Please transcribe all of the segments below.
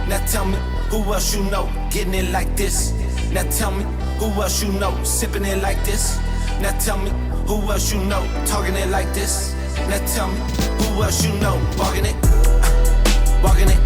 Now tell me, who else you know getting it like this? Now tell me, who else you know sipping it like this? Now tell me, who else you know talking it like this? Now tell me, who else you know walking it, walking it.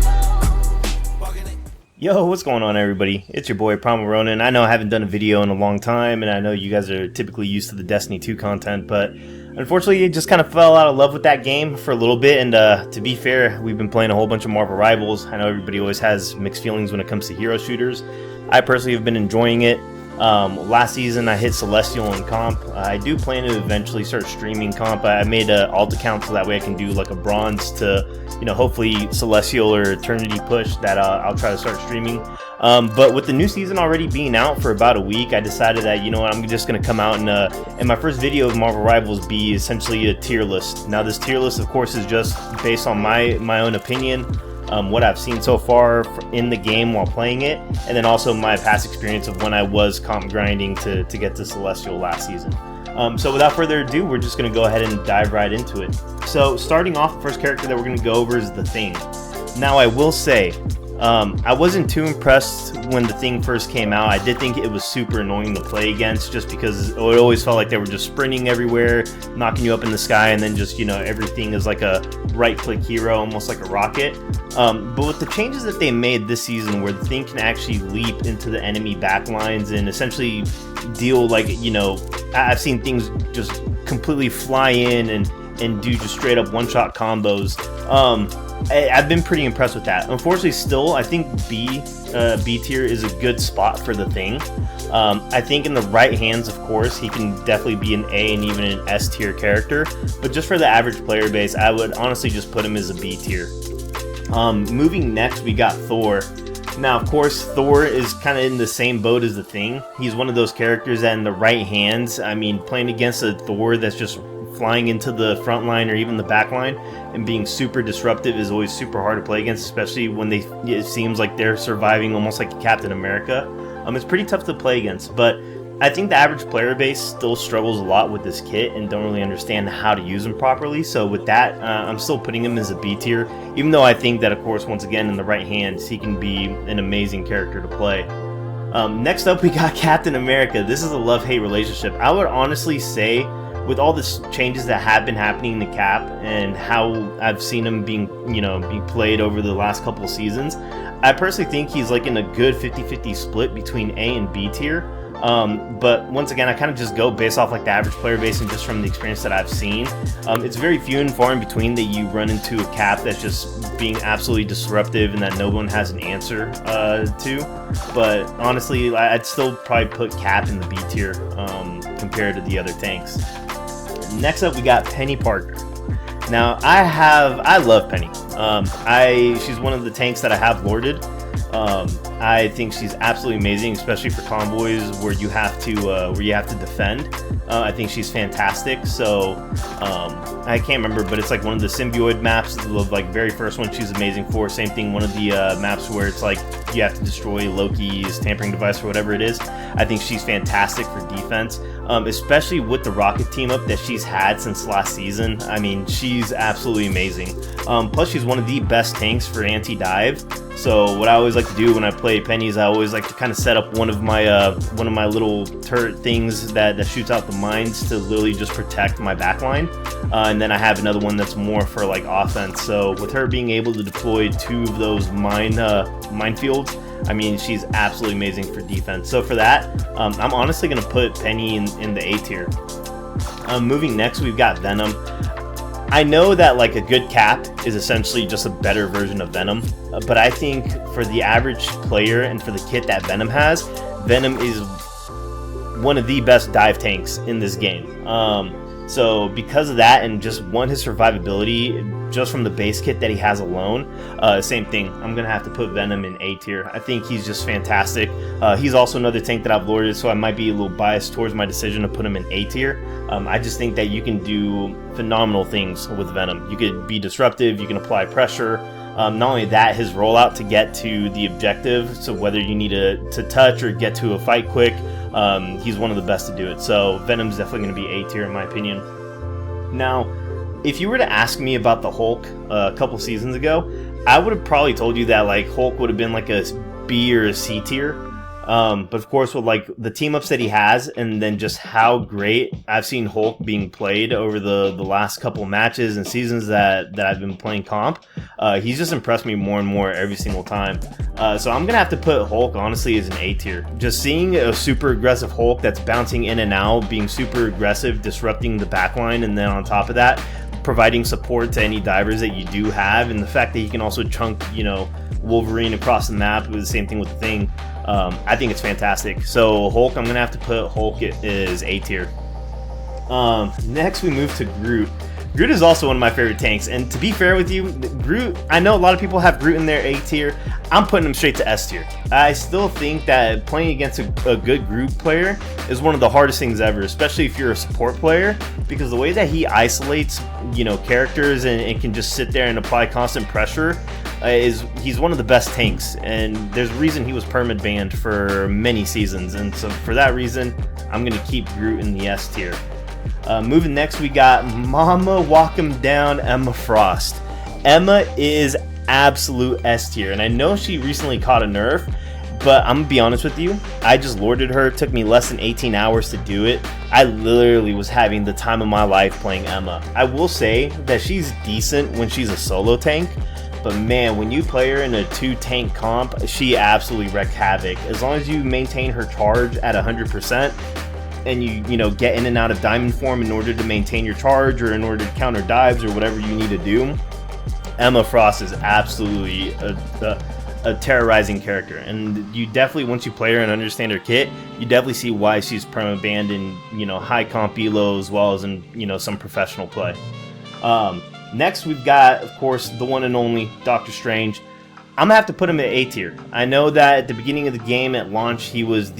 Yo, what's going on, everybody? It's your boy Primal Ronin. I know I haven't done a video in a long time, and I know you guys are typically used to the Destiny 2 content, but unfortunately, it just kind of fell out of love with that game for a little bit, and to be fair, we've been playing a whole bunch of Marvel Rivals. I know everybody always has mixed feelings when it comes to hero shooters. I personally have been enjoying it. Last season, I hit Celestial in comp. I do plan to eventually start streaming comp. I made an alt account so that way I can do like a bronze to, hopefully Celestial or Eternity push that I'll try to start streaming. But with the new season already being out for about a week, I decided that, I'm just going to come out and my first video of Marvel Rivals be essentially a tier list. Now, this tier list, of course, is just based on my own opinion. What I've seen so far in the game while playing it, and then also my past experience of when I was comp grinding to get to Celestial last season. So without further ado, we're just going to go ahead and dive right into it. So starting off, the first character that we're going to go over is the Thing. Now I will say, I wasn't too impressed when the Thing first came out. I did think it was super annoying to play against just because it always felt like they were just sprinting everywhere, knocking you up in the sky, and then just, everything is like a right-click hero, almost like a rocket. But with the changes that they made this season where the Thing can actually leap into the enemy backlines and essentially deal like, I've seen things just completely fly in and do just straight up one-shot combos. I've been pretty impressed with that. Unfortunately, still, I think B tier is a good spot for the Thing. I think in the right hands, of course, he can definitely be an A and even an S tier character. But just for the average player base, I would honestly just put him as a B tier. Moving next, we got Thor. Now, of course, Thor is kind of in the same boat as the Thing. He's one of those characters that in the right hands, playing against a Thor that's just flying into the front line or even the back line and being super disruptive is always super hard to play against, especially when it seems like they're surviving almost like Captain America. It's pretty tough to play against, but I think the average player base still struggles a lot with this kit and don't really understand how to use him properly. So with that, I'm still putting him as a B tier, even though I think that, of course, once again, in the right hands, he can be an amazing character to play. Next up, we got Captain America. This is a love-hate relationship. I would honestly say, with all the changes that have been happening to Cap and how I've seen him being played over the last couple of seasons, I personally think he's like in a good 50-50 split between A and B tier. But once again, I kind of just go based off like the average player base and just from the experience that I've seen. It's very few and far in between that you run into a Cap that's just being absolutely disruptive and that no one has an answer to. But honestly, I'd still probably put Cap in the B tier compared to the other tanks. Next up, we got Penny Parker. Now, I love Penny. She's one of the tanks that I have lorded. I think she's absolutely amazing, especially for convoys where you have to defend. I think she's fantastic. So I can't remember, but it's like one of the symbioid maps, the like very first one. She's amazing for. Same thing, one of the maps where it's like you have to destroy Loki's tampering device or whatever it is. I think she's fantastic for defense, especially with the rocket team up that she's had since last season. She's absolutely amazing. Plus, she's one of the best tanks for anti-dive. So what I always like to do when I play Penny is I always like to kind of set up one of my little turret things that shoots out the mines to literally just protect my backline, and then I have another one that's more for like offense. So with her being able to deploy 2 of those minefields, she's absolutely amazing for defense. So for that, I'm honestly going to put Penny in the A tier. Moving next, we've got Venom. I know that like a good Cap is essentially just a better version of Venom, but I think for the average player and for the kit that Venom has, Venom is one of the best dive tanks in this game. So because of that and just his survivability just from the base kit that he has alone, same thing, I'm gonna have to put Venom in A tier. I think he's just fantastic. He's also another tank that I've lorded, so I might be a little biased towards my decision to put him in A tier. I just think that you can do phenomenal things with Venom. You could be disruptive, you can apply pressure. Not only that, his rollout to get to the objective, so whether you need to touch or get to a fight quick, he's one of the best to do it. So Venom's definitely going to be A tier in my opinion. Now, if you were to ask me about the Hulk a couple seasons ago, I would have probably told you that like Hulk would have been like a B or a C tier. But of course, with like the team ups that he has, and then just how great I've seen Hulk being played over the last couple matches and seasons that I've been playing comp, he's just impressed me more and more every single time. So I'm gonna have to put Hulk honestly as an A tier. Just seeing a super aggressive Hulk that's bouncing in and out, being super aggressive, disrupting the backline, and then on top of that, providing support to any divers that you do have, and the fact that he can also chunk, Wolverine across the map. It was the same thing with the Thing. I think it's fantastic. So Hulk, I'm gonna have to put Hulk as A tier. Next we move to Groot. Groot is also one of my favorite tanks, and to be fair with you, Groot, I know a lot of people have Groot in their A tier. I'm putting him straight to S tier. I still think that playing against a good Groot player is one of the hardest things ever, especially if you're a support player, because the way that he isolates, characters and can just sit there and apply constant pressure he's one of the best tanks, and there's a reason he was perma banned for many seasons, and so for that reason, I'm gonna keep Groot in the S tier. Moving next, we got Mama Walk 'em Down Emma Frost. Emma is absolute S tier, and I know she recently caught a nerf, but I'm gonna be honest with you, I just lorded her. It took me less than 18 hours to do it. I literally was having the time of my life playing Emma. I will say that she's decent when she's a solo tank, but man, when you play her in a 2-tank comp, she absolutely wreaks havoc. As long as you maintain her charge at 100%, and you get in and out of diamond form in order to maintain your charge or in order to counter dives or whatever you need to do, Emma Frost is absolutely a terrorizing character. And you definitely, once you play her and understand her kit, you definitely see why she's perma banned in high comp elo as well as in some professional play. Next, we've got, of course, the one and only Doctor Strange. I'm gonna have to put him at A tier. I know that at the beginning of the game at launch, he was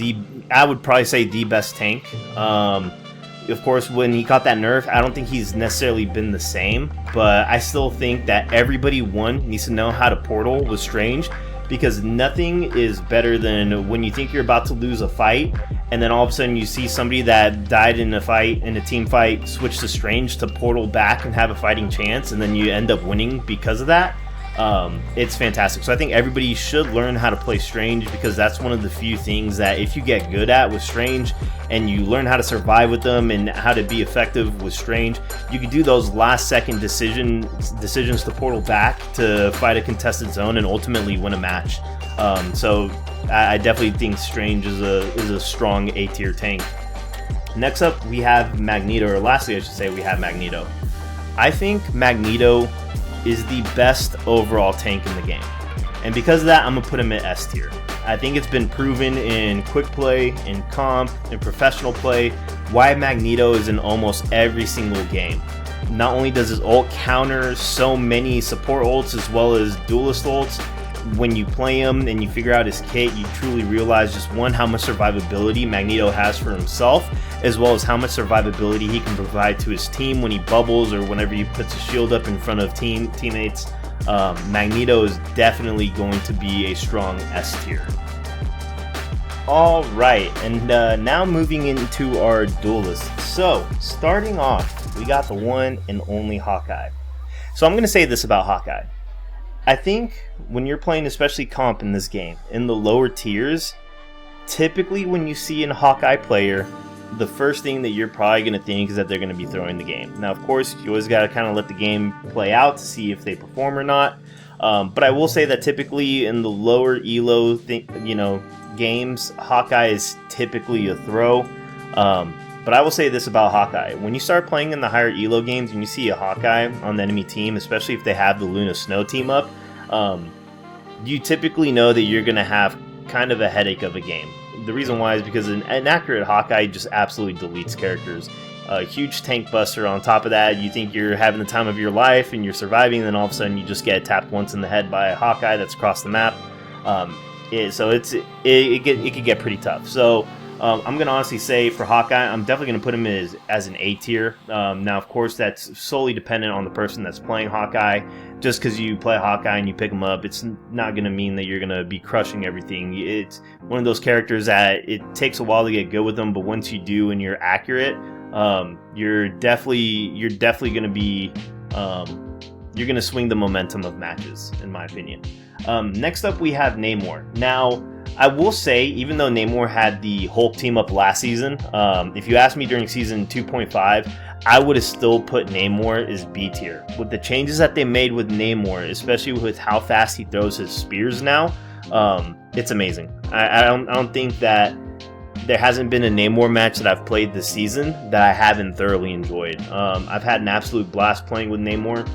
I would probably say the best tank. Of course, when he caught that nerf, I don't think he's necessarily been the same, but I still think that everybody, needs to know how to portal with Strange, because nothing is better than when you think you're about to lose a fight, and then all of a sudden you see somebody that died in a team fight, switch to Strange to portal back and have a fighting chance, and then you end up winning because of that. It's fantastic. So I think everybody should learn how to play Strange, because that's one of the few things that if you get good at with Strange and you learn how to survive with them and how to be effective with Strange, you can do those last second decisions to portal back to fight a contested zone and ultimately win a match. So I definitely think Strange is a strong A tier tank. Next up we have Magneto, or lastly I should say we have Magneto. I think Magneto is the best overall tank in the game, and because of that, I'm gonna put him at S tier. I think it's been proven in quick play, in comp, in professional play, why Magneto is in almost every single game. Not only does his ult counter so many support ults as well as duelist ults, when you play him and you figure out his kit, you truly realize just how much survivability Magneto has for himself, as well as how much survivability he can provide to his team when he bubbles or whenever he puts a shield up in front of teammates. Magneto is definitely going to be a strong S tier. Alright, and now moving into our duelists. So, starting off, we got the one and only Hawkeye. So I'm going to say this about Hawkeye. I think when you're playing especially comp in this game, in the lower tiers, typically when you see a Hawkeye player, the first thing that you're probably going to think is that they're going to be throwing the game. Now, of course, you always got to kind of let the game play out to see if they perform or not. But I will say that typically in the lower elo games, Hawkeye is typically a throw. But I will say this about Hawkeye. When you start playing in the higher elo games and you see a Hawkeye on the enemy team, especially if they have the Luna Snow team up, you typically know that you're going to have kind of a headache of a game. The reason why is because an accurate Hawkeye just absolutely deletes characters. A huge tank buster on top of that, you think you're having the time of your life and you're surviving, and then all of a sudden you just get tapped once in the head by a Hawkeye that's across the map. So it could get pretty tough. So I'm going to honestly say for Hawkeye, I'm definitely going to put him as an A tier. Now, of course, that's solely dependent on the person that's playing Hawkeye. Just because you play Hawkeye and you pick him up, it's not going to mean that you're going to be crushing everything. It's one of those characters that it takes a while to get good with them, but once you do and you're accurate, you're definitely going to be you're going to swing the momentum of matches, in my opinion. Next up, we have Namor. Now, I will say, even though Namor had the Hulk team up last season, if you asked me during season 2.5, I would have still put Namor as B tier. With the changes that they made with Namor, especially with how fast he throws his spears now, it's amazing. I don't think that there hasn't been a Namor match that I've played this season that I haven't thoroughly enjoyed. I've had an absolute blast playing with Namor,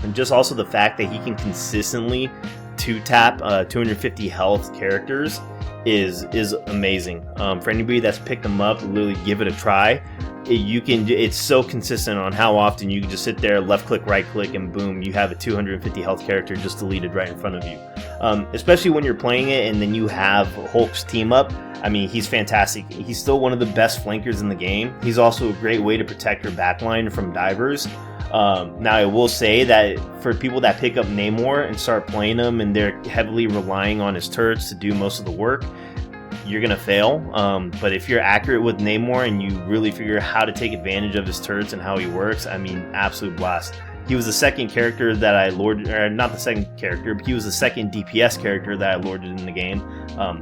and just also the fact that he can consistently 2-tap 250 health characters is amazing. For anybody that's picked them up, literally give it a try. It's so consistent on how often you can just sit there, left click, right click, and boom, you have a 250 health character just deleted right in front of you. Especially when you're playing it and then you have Hulk's team up. I mean, he's fantastic. He's still one of the best flankers in the game. He's also a great way to protect your backline from divers. Now, I will say that for people that pick up Namor and start playing him and they're heavily relying on his turrets to do most of the work, you're going to fail. But if you're accurate with Namor and you really figure out how to take advantage of his turrets and how he works, I mean, absolute blast. He was the second character that I lorded, or not the second character, but he was the second DPS character that I lorded in the game.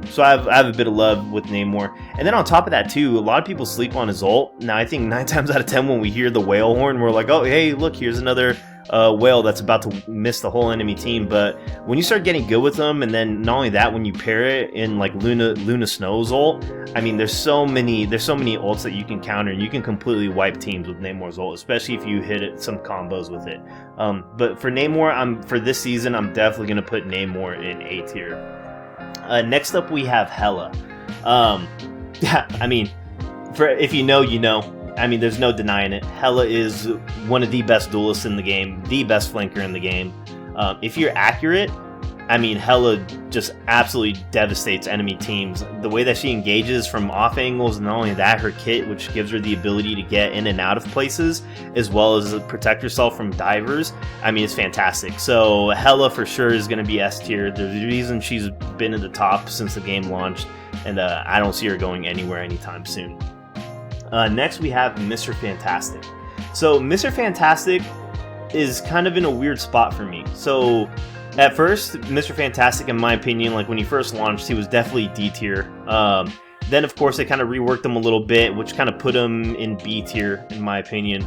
So I have a bit of love with Namor. And then on top of that too, a lot of people sleep on his ult. Now I think 9 times out of 10 when we hear the whale horn, we're like, oh hey, look, here's another whale that's about to miss the whole enemy team. But when you start getting good with them, and then not only that, when you pair it in like Luna Snow's ult, I mean, there's so many ults that you can counter, and you can completely wipe teams with Namor's ult, especially if you hit some combos with it. But for Namor, for this season, I'm definitely gonna put Namor in A tier. Next up, we have Hela. Yeah, I mean, if you know, you know. I mean, there's no denying it. Hela is one of the best duelists in the game, the best flanker in the game. If you're accurate, I mean, Hela just absolutely devastates enemy teams. The way that she engages from off angles, and not only that, her kit, which gives her the ability to get in and out of places, as well as protect herself from divers, I mean, it's fantastic. So Hela for sure is going to be S tier. There's a reason she's been at the top since the game launched, and I don't see her going anywhere anytime soon. Next, we have Mr. Fantastic. So Mr. Fantastic is kind of in a weird spot for me. So at first, Mr. Fantastic, in my opinion, like when he first launched, he was definitely D tier. Then, of course, they kind of reworked him a little bit, which kind of put him in B tier, in my opinion.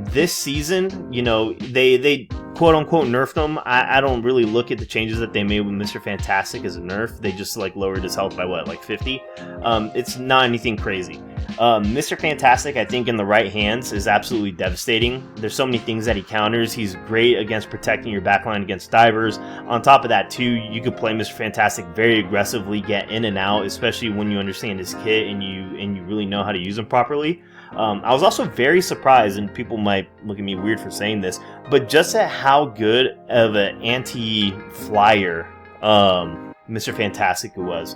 This season, you know, they quote-unquote nerfed him. I don't really look at the changes that they made with Mr. Fantastic as a nerf. They just, like, lowered his health by, what, like 50? It's not anything crazy. Mr. Fantastic, I think in the right hands, is absolutely devastating. There's so many things that he counters. He's great against protecting your backline against divers. On top of that, too, you could play Mr. Fantastic very aggressively, get in and out, especially when you understand his kit and you really know how to use him properly. I was also very surprised, and people might look at me weird for saying this, but just at how good of an anti-flyer Mr. Fantastic was.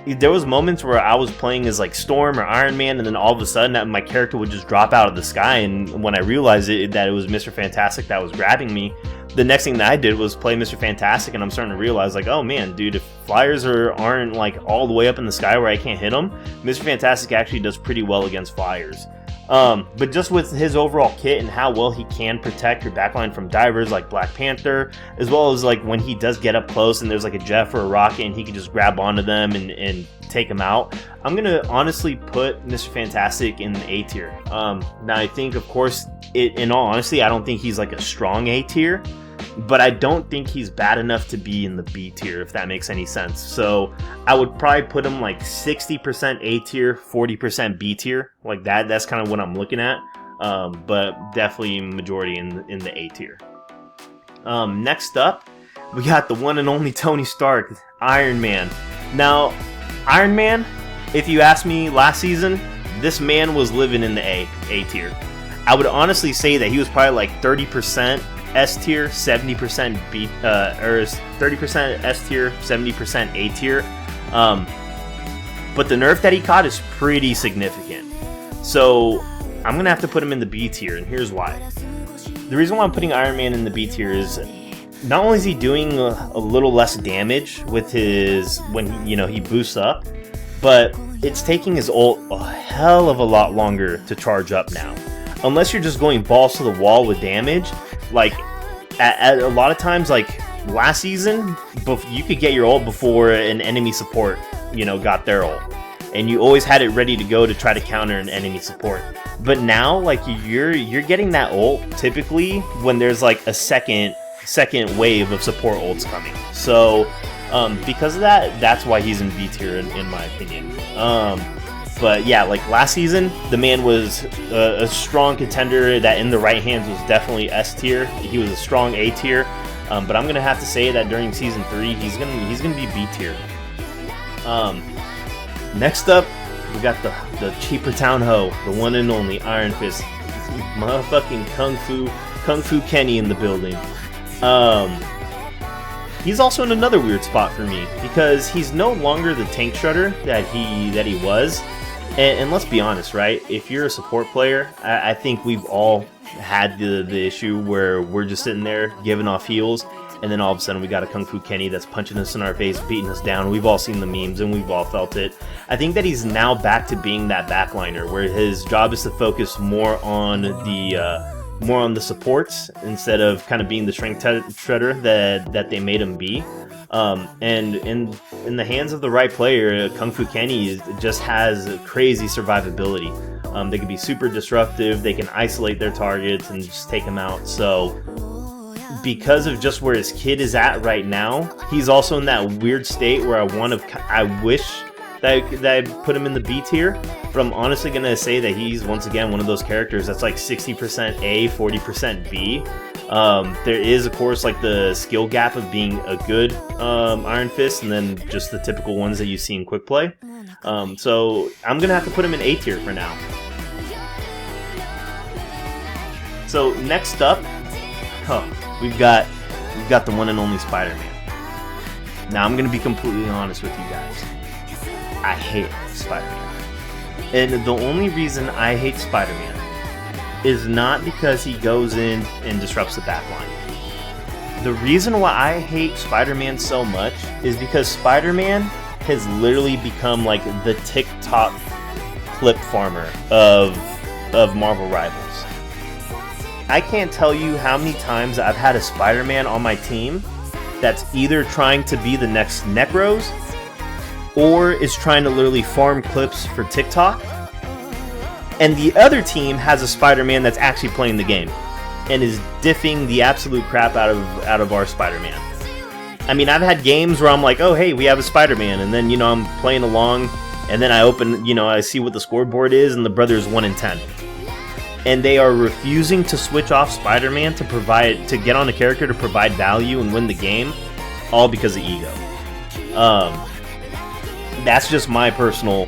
There was moments where I was playing as like Storm or Iron Man, and then all of a sudden my character would just drop out of the sky, and when I realized that it was Mr. Fantastic that was grabbing me, the next thing that I did was play Mr. Fantastic, and I'm starting to realize, like, oh man, dude, if flyers aren't like all the way up in the sky where I can't hit them, Mr. Fantastic actually does pretty well against flyers. But just with his overall kit and how well he can protect your backline from divers like Black Panther, as well as like when he does get up close and there's like a Jeff or a Rocket and he can just grab onto them and take them out, I'm gonna honestly put Mr. Fantastic in the A tier. Now I think, of course, in all honesty, I don't think he's like a strong A tier, but I don't think he's bad enough to be in the B tier, if that makes any sense. So I would probably put him like 60% A tier, 40% B tier, like that. That's kind of what I'm looking at, but definitely majority in the A tier. Next up, we got the one and only Tony Stark, Iron Man. Now, Iron Man, if you asked me last season, this man was living in the A tier. I would honestly say that he was probably like 30% S tier, 70% B, or 30% S tier, 70% A tier. But the nerf that he caught is pretty significant. So I'm gonna have to put him in the B tier, and here's why. The reason why I'm putting Iron Man in the B tier is not only is he doing a little less damage with his when he boosts up, but it's taking his ult a hell of a lot longer to charge up now. Unless you're just going balls to the wall with damage, like at a lot of times, like last season, you could get your ult before an enemy support, got their ult, and you always had it ready to go to try to counter an enemy support. But now, like you're getting that ult typically when there's like a second wave of support ults coming. So because of that, that's why he's in B tier in my opinion. But yeah, like last season, the man was a strong contender that in the right hands was definitely S tier. He was a strong A tier. But I'm gonna have to say that during season 3, he's gonna be B tier. Next up, we got the cheaper town ho, the one and only Iron Fist, motherfucking Kung Fu Kenny in the building. He's also in another weird spot for me because he's no longer the tank shredder that he was. And let's be honest, right? If you're a support player, I think we've all had the issue where we're just sitting there giving off heals, and then all of a sudden we got a Kung Fu Kenny that's punching us in our face, beating us down. We've all seen the memes and we've all felt it. I think that he's now back to being that backliner where his job is to focus more on the supports instead of kind of being the strength shredder that they made him be. And in the hands of the right player, Kung Fu Kenny just has crazy survivability. They can be super disruptive, they can isolate their targets and just take them out. So because of just where his kid is at right now, he's also in that weird state where I wish that I put him in the B tier, but I'm honestly going to say that he's once again one of those characters that's like 60% A, 40% B. There is, of course, like the skill gap of being a good Iron Fist, and then just the typical ones that you see in quick play. So I'm gonna have to put him in A tier for now. So next up, we've got the one and only Spider-Man. Now I'm gonna be completely honest with you guys. I hate Spider-Man, and the only reason I hate Spider-Man is not because he goes in and disrupts the backline. The reason why I hate Spider-Man so much is because Spider-Man has literally become like the TikTok clip farmer of Marvel Rivals. I can't tell you how many times I've had a Spider-Man on my team that's either trying to be the next Necros or is trying to literally farm clips for TikTok, and the other team has a Spider-Man that's actually playing the game and is diffing the absolute crap out of our Spider-Man. I mean, I've had games where I'm like, oh hey, we have a Spider-Man, and then I'm playing along, and then I open, I see what the scoreboard is, and the brother is 1-10. And they are refusing to switch off Spider-Man to get on a character to provide value and win the game, all because of ego. That's just my personal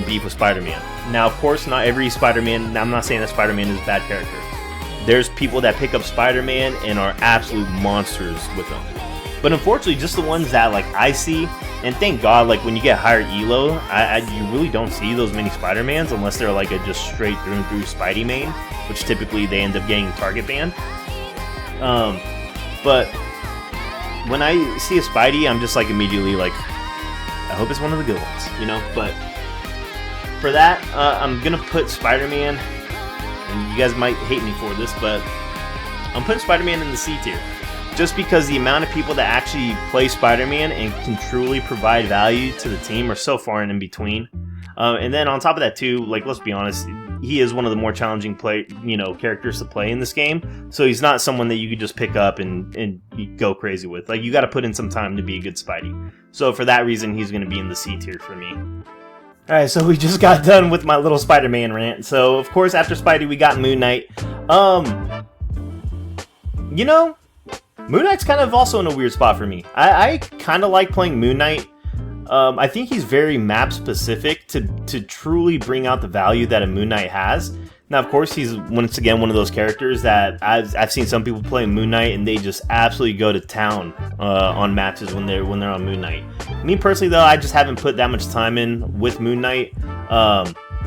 beef with Spider-Man. Now, of course, not every Spider-Man, I'm not saying that Spider-Man is a bad character. There's people that pick up Spider-Man and are absolute monsters with them. But unfortunately, just the ones that like I see, and thank God, like when you get higher elo, you really don't see those many Spider-Mans unless they're like a just straight through and through Spidey main, which typically they end up getting target banned. But when I see a Spidey, I'm just like immediately like, I hope it's one of the good ones, But for that, I'm gonna put Spider-Man, and you guys might hate me for this, but I'm putting Spider-Man in the C tier. Just because the amount of people that actually play Spider-Man and can truly provide value to the team are so far and in between. And then on top of that too, like let's be honest, he is one of the more challenging characters to play in this game. So he's not someone that you could just pick up and go crazy with. Like you got to put in some time to be a good Spidey. So for that reason, he's going to be in the C tier for me. Alright, so we just got done with my little Spider-Man rant. So of course after Spidey we got Moon Knight. Moon Knight's kind of also in a weird spot for me. I kind of like playing Moon Knight. I think he's very map specific to truly bring out the value that a Moon Knight has. Now, of course, he's once again one of those characters that I've seen some people play Moon Knight and they just absolutely go to town on matches when they're on Moon Knight. Me personally, though, I just haven't put that much time in with Moon Knight.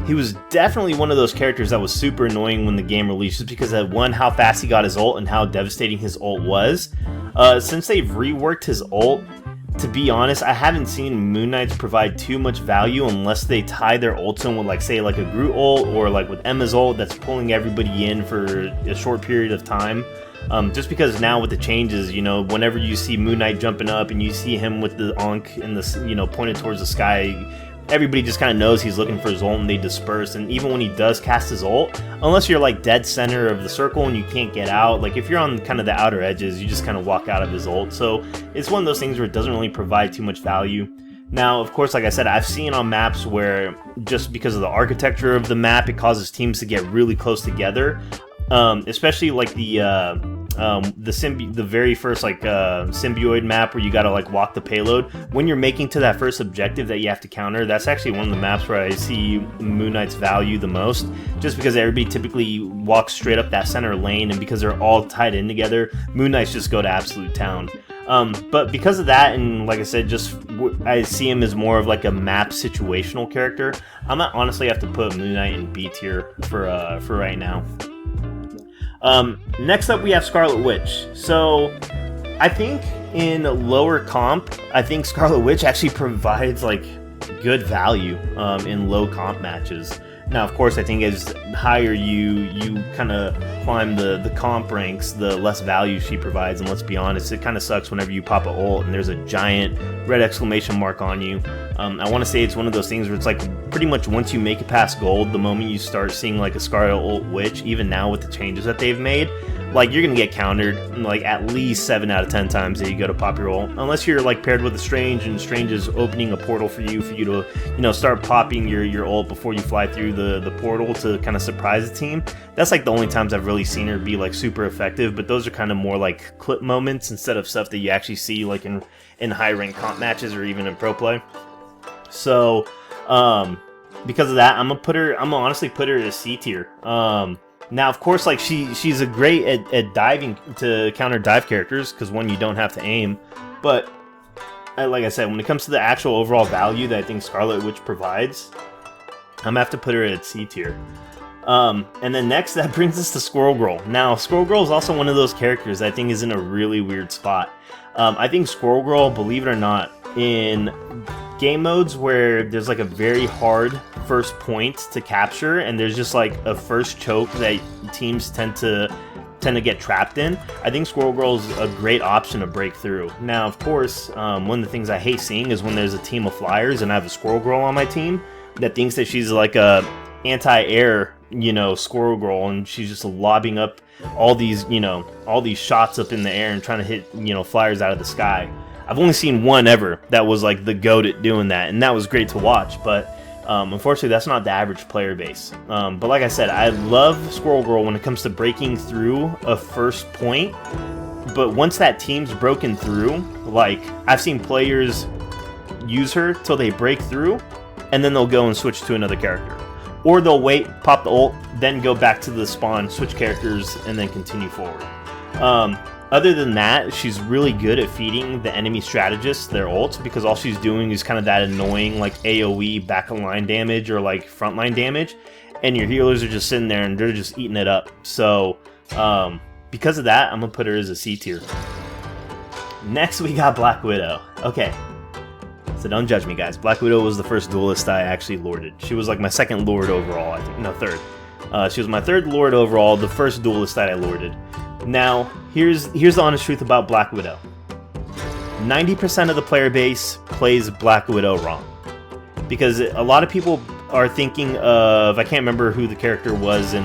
He was definitely one of those characters that was super annoying when the game released, just because of one, how fast he got his ult and how devastating his ult was. Since they've reworked his ult, to be honest, I haven't seen Moon Knights provide too much value unless they tie their ults in with, like, say, like a Groot ult or like with Emma's ult that's pulling everybody in for a short period of time. Just because now with the changes, you know, whenever you see Moon Knight jumping up and you see him with the Ankh in the, you know, pointed towards the sky, everybody just kind of knows he's looking for his ult and they disperse. And even when he does cast his ult, unless you're like dead center of the circle and you can't get out, like if you're on kind of the outer edges, you just kind of walk out of his ult. So it's one of those things where it doesn't really provide too much value. Now, of course, like I said, I've seen on maps where just because of the architecture of the map, it causes teams to get really close together. Especially like the very first like symbioid map where you gotta like walk the payload. When you're making to that first objective that you have to counter, that's actually one of the maps where I see Moon Knight's value the most, just because everybody typically walks straight up that center lane, and because they're all tied in together, Moon Knights just go to absolute town. But because of that, and like I said, just I see him as more of like a map situational character. I'm gonna honestly have to put Moon Knight in B tier for right now. Next up we have Scarlet Witch. So I think in lower comp, I think Scarlet Witch actually provides like good value in low comp matches. Now, of course, I think as higher you kind of climb the comp ranks, the less value she provides. And let's be honest, it kind of sucks whenever you pop a ult and there's a giant red exclamation mark on you. I want to say it's one of those things where it's like pretty much once you make it past gold, the moment you start seeing like a Scarlet ult Witch, even now with the changes that they've made, like you're gonna get countered like at least 7 out of 10 times that you go to pop your ult, unless you're like paired with a Strange and Strange is opening a portal for you to, you know, start popping your ult before you fly through the portal to kind of surprise the team. That's like the only times I've really seen her be like super effective, but those are kind of more like clip moments instead of stuff that you actually see like in high rank comp matches or even in pro play. So because of that, I'm gonna honestly put her as C tier. Now, of course, like she's a great at diving to counter dive characters, because one, you don't have to aim. But like I said, when it comes to the actual overall value that I think Scarlet Witch provides, I'm gonna have to put her at C tier. And then next, that brings us to Squirrel Girl. Now, Squirrel Girl is also one of those characters that I think is in a really weird spot. I think Squirrel Girl, believe it or not, in game modes where there's like a very hard first point to capture and there's just like a first choke that teams tend to get trapped in, I think Squirrel Girl is a great option to break through. Now, of course, one of the things I hate seeing is when there's a team of flyers and I have a Squirrel Girl on my team that thinks that she's like a anti-air, you know, Squirrel Girl, and she's just lobbing up all these, you know, all these shots up in the air and trying to hit, you know, flyers out of the sky. I've only seen one ever that was like the GOAT at doing that, and that was great to watch, but unfortunately that's not the average player base. But like I said, I love Squirrel Girl when it comes to breaking through a first point, but once that team's broken through, like I've seen players use her till they break through, and then they'll go and switch to another character. Or they'll wait, pop the ult, then go back to the spawn, switch characters, and then continue forward. Other than that, she's really good at feeding the enemy strategists their ults, because all she's doing is kind of that annoying like AoE back of line damage or like frontline damage, and your healers are just sitting there and they're just eating it up. So because of that, I'm gonna put her as a C tier. Next we got Black Widow. Okay, so don't judge me, guys. Black Widow was the first duelist I actually lorded. She was like my second lord overall, I think. No, third. She was my third lord overall, the first duelist that I lorded. Now, here's the honest truth about Black Widow. 90% of the player base plays Black Widow wrong. Because a lot of people are thinking of, I can't remember who the character was in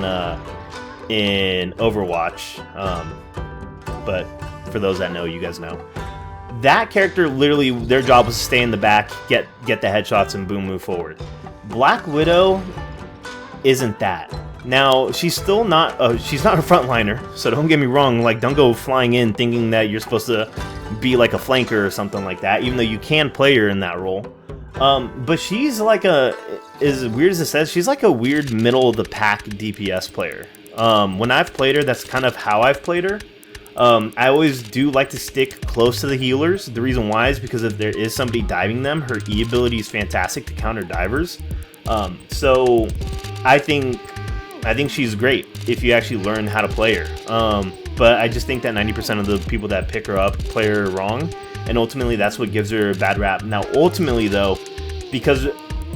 Overwatch, but for those that know, you guys know. That character, literally, their job was to stay in the back, get the headshots, and boom, move forward. Black Widow isn't that. Now, she's still not she's not a frontliner, so don't get me wrong, like, don't go flying in thinking that you're supposed to be like a flanker or something like that, even though you can play her in that role. But she's like as weird as it says, she's like a weird middle-of-the-pack DPS player. When I've played her, that's kind of how I've played her. I always do like to stick close to the healers. The reason why is because if there is somebody diving them, her E ability is fantastic to counter divers. So I think she's great if you actually learn how to play her. But I just think that 90% of the people that pick her up play her wrong, and ultimately that's what gives her a bad rap. Now, ultimately though, because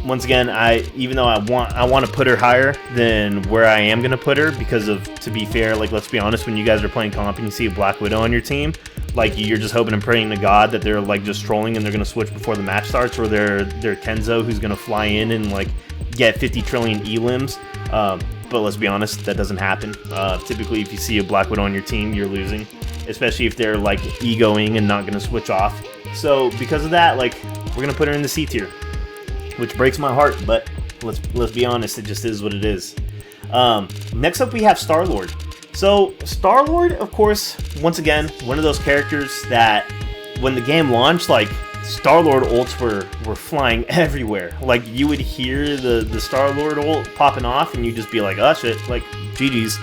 once again, even though I want to put her higher than where I am gonna put her, because of, to be fair, like, let's be honest, when you guys are playing comp and you see a Black Widow on your team, like, you're just hoping and praying to God that they're like just trolling and they're gonna switch before the match starts, or they're Kenzo who's gonna fly in and like get 50 trillion elims. But let's be honest, that doesn't happen. Typically, if you see a Black Widow on your team, you're losing, especially if they're like egoing and not gonna switch off. So because of that, like, we're gonna put her in the C tier, which breaks my heart, but let's be honest, it just is what it is. Next up, we have Star-Lord. So Star-Lord, of course, once again, one of those characters that when the game launched, like, Star-Lord ults were flying everywhere. Like, you would hear the Star-Lord ult popping off, and you'd just be like, oh shit, like, GG's.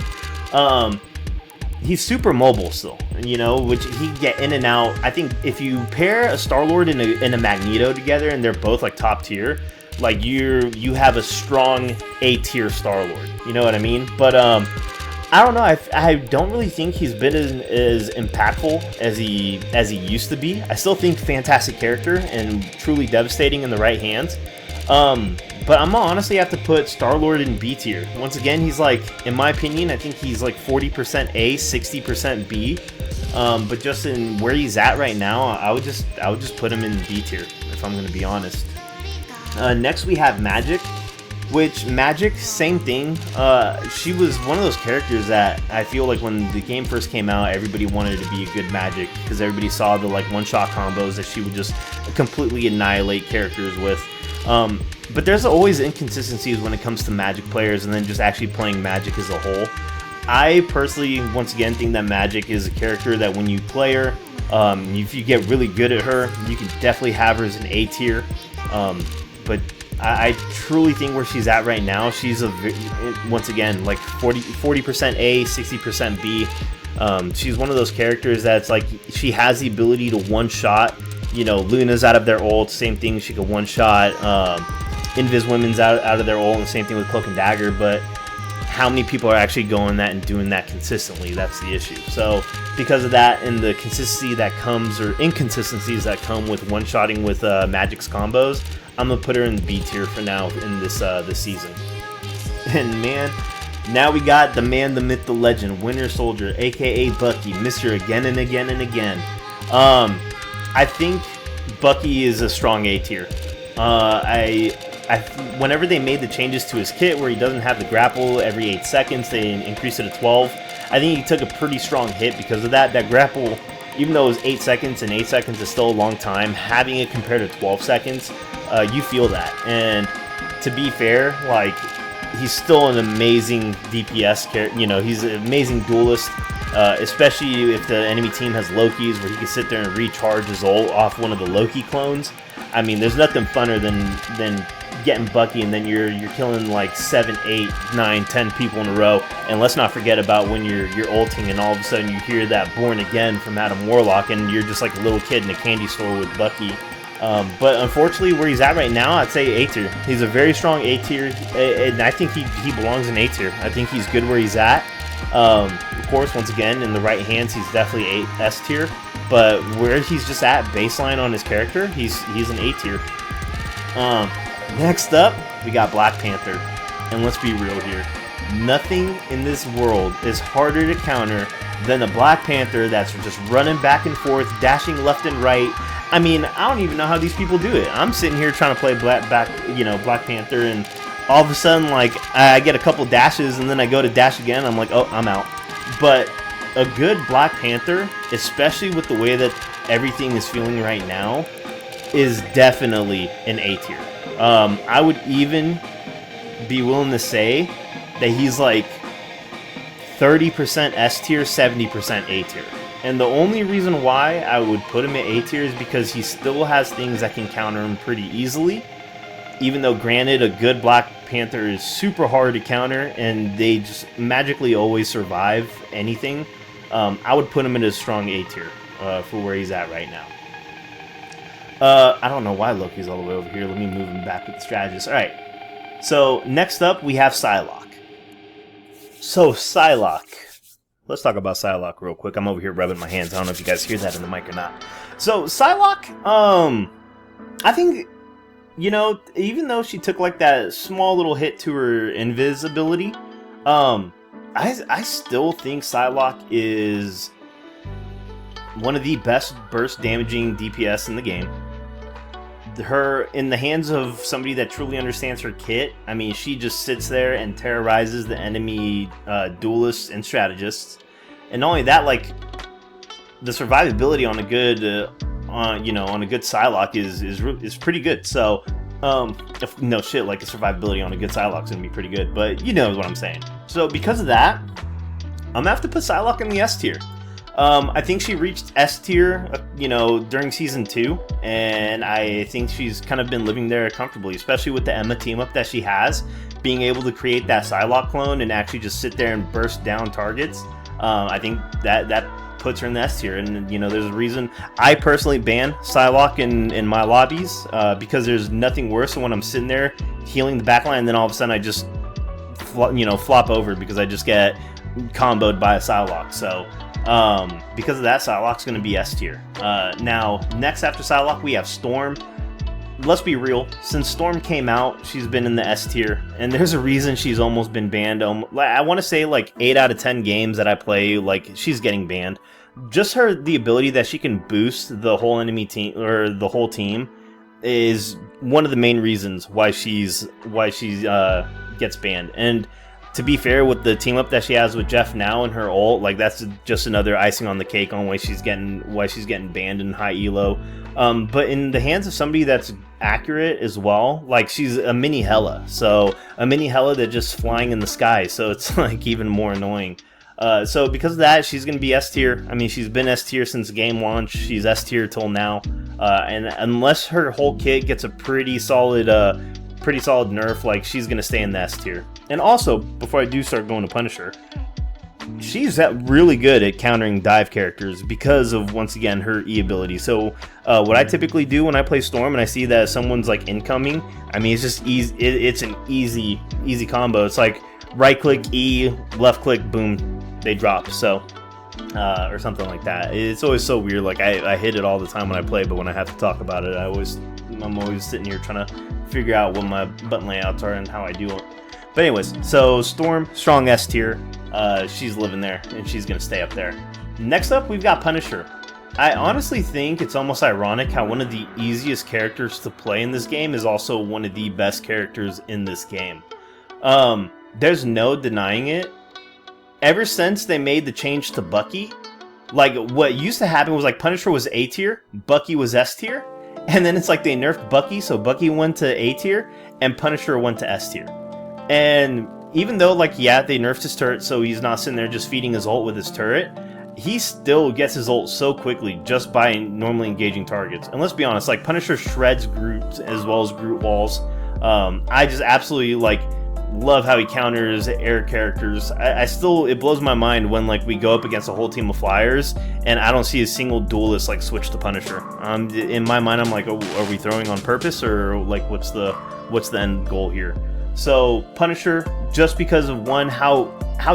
He's super mobile still, you know, which he can get in and out. I think if you pair a Star-Lord and a Magneto together, and they're both like top tier, like, you have a strong A tier Star-Lord. You know what I mean? But I don't know. I don't really think he's been as impactful as he used to be. I still think fantastic character and truly devastating in the right hands. But I'm gonna honestly have to put Star-Lord in B tier. Once again, he's like, in my opinion, I think he's like 40% A, 60% B. But just in where he's at right now, I would just put him in B tier, if I'm gonna be honest. Next we have Magic. Which, Magic, same thing. She was one of those characters that I feel like when the game first came out, everybody wanted to be a good Magic, because everybody saw the like one-shot combos that she would just completely annihilate characters with. But there's always inconsistencies when it comes to Magic players and then just actually playing Magic as a whole. I personally, once again, think that Magic is a character that when you play her, if you get really good at her, you can definitely have her as an A tier. But I truly think where she's at right now, she's once again, like 40% A, 60% B. She's one of those characters that's like, she has the ability to one-shot, you know, Luna's out of their ult, same thing, she could one-shot Invis Women's out of their ult, and the same thing with Cloak and Dagger, but how many people are actually going that and doing that consistently? That's the issue. So because of that and the consistency that comes, or inconsistencies that come with one-shotting with Magic's combos, I'm gonna put her in B tier for now in this season. And man, now we got the man, the myth, the legend, Winter Soldier, aka Bucky. Miss her again and again and again. I think Bucky is a strong A tier. Whenever they made the changes to his kit where he doesn't have the grapple every 8 seconds, they increased it to 12. I think he took a pretty strong hit because of that. That grapple, even though it was 8 seconds, and 8 seconds is still a long time, having it compared to 12 seconds, you feel that. And to be fair, like, he's still an amazing DPS character. You know, he's an amazing duelist, especially if the enemy team has Lokis, where he can sit there and recharge his ult off one of the Loki clones. I mean, there's nothing funner than getting Bucky and then you're killing like 7, 8, 9, 10 people in a row. And let's not forget about when you're ulting and all of a sudden you hear that Born Again from Adam Warlock and you're just like a little kid in a candy store with Bucky. But unfortunately, where he's at right now, I'd say A tier. He's a very strong A tier, and I think he belongs in A tier. I think he's good where he's at. Of course, once again, in the right hands, he's definitely S tier. But where he's just at baseline on his character, he's an A tier. Next up, we got Black Panther. And let's be real here. Nothing in this world is harder to counter than a Black Panther that's just running back and forth, dashing left and right. I mean, I don't even know how these people do it. I'm sitting here trying to play Black Panther, and all of a sudden, like, I get a couple dashes, and then I go to dash again, I'm like, oh, I'm out. But a good Black Panther, especially with the way that everything is feeling right now, is definitely an A tier. I would even be willing to say that he's like 30% S tier, 70% A tier. And the only reason why I would put him at A tier is because he still has things that can counter him pretty easily. Even though, granted, a good Black Panther is super hard to counter and they just magically always survive anything, I would put him in a strong A tier for where he's at right now. I don't know why Loki's all the way over here. Let me move him back with the strategist. Alright, so next up we have Psylocke. So Psylocke. Let's talk about Psylocke real quick. I'm over here rubbing my hands. I don't know if you guys hear that in the mic or not. So Psylocke, I think you know, even though she took like that small little hit to her invisibility, I still think Psylocke is one of the best burst damaging DPS in the game. Her, in the hands of somebody that truly understands her kit, I mean, she just sits there and terrorizes the enemy duelists and strategists. And not only that, like, the survivability on a good, on a good Psylocke is pretty good. So, no shit, like the survivability on a good Psylocke is gonna be pretty good. But you know what I'm saying. So because of that, I'm gonna have to put Psylocke in the S tier. I think she reached S tier, during season 2, and I think she's kind of been living there comfortably, especially with the Emma team up that she has, being able to create that Psylocke clone and actually just sit there and burst down targets. I think that puts her in the S tier, and there's a reason I personally ban Psylocke in my lobbies, because there's nothing worse than when I'm sitting there healing the backline, and then all of a sudden I just flop over because I just get comboed by a Psylocke. So because of that, Psylocke's going to be S tier. Now, next after Psylocke, we have Storm. Let's be real, since Storm came out, she's been in the S tier, and there's a reason she's almost been banned. I want to say like 8 out of 10 games that I play, like, she's getting banned. Just the ability that she can boost the whole enemy team, or the whole team, is one of the main reasons why she gets banned. And to be fair, with the team up that she has with Jeff now and her ult, like, that's just another icing on the cake on why she's getting banned in high elo. But in the hands of somebody that's accurate as well, like, she's a mini Hela, so a mini Hela that's just flying in the sky, so it's like even more annoying. So because of that, she's going to be S tier. I mean, she's been S tier since game launch. She's S tier till now, and unless her whole kit gets a pretty solid nerf, like, she's going to stay in the S tier. And also, before I do start going to Punisher, she's really good at countering dive characters because of, once again, her E ability. So what I typically do when I play Storm and I see that someone's like incoming, I mean, it's just easy. It's an easy combo. It's like right click E, left click, boom, they drop. So or something like that. It's always so weird. Like, I hit it all the time when I play, but when I have to talk about it, I'm always sitting here trying to figure out what my button layouts are and how I do it. But anyways, so Storm, strong S tier. She's living there, and she's going to stay up there. Next up, we've got Punisher. I honestly think it's almost ironic how one of the easiest characters to play in this game is also one of the best characters in this game. There's no denying it. Ever since they made the change to Bucky, like, what used to happen was, like, Punisher was A tier, Bucky was S tier, and then it's like they nerfed Bucky, so Bucky went to A tier, and Punisher went to S tier. And even though, like, yeah, they nerfed his turret, so he's not sitting there just feeding his ult with his turret, he still gets his ult so quickly just by normally engaging targets. And let's be honest, like, Punisher shreds Groot as well as Groot walls. I just absolutely, like, love how he counters air characters. It blows my mind when, like, we go up against a whole team of flyers and I don't see a single duelist, like, switch to Punisher. In my mind, I'm like, oh, are we throwing on purpose, or, like, what's the end goal here? So Punisher, just because of, one, how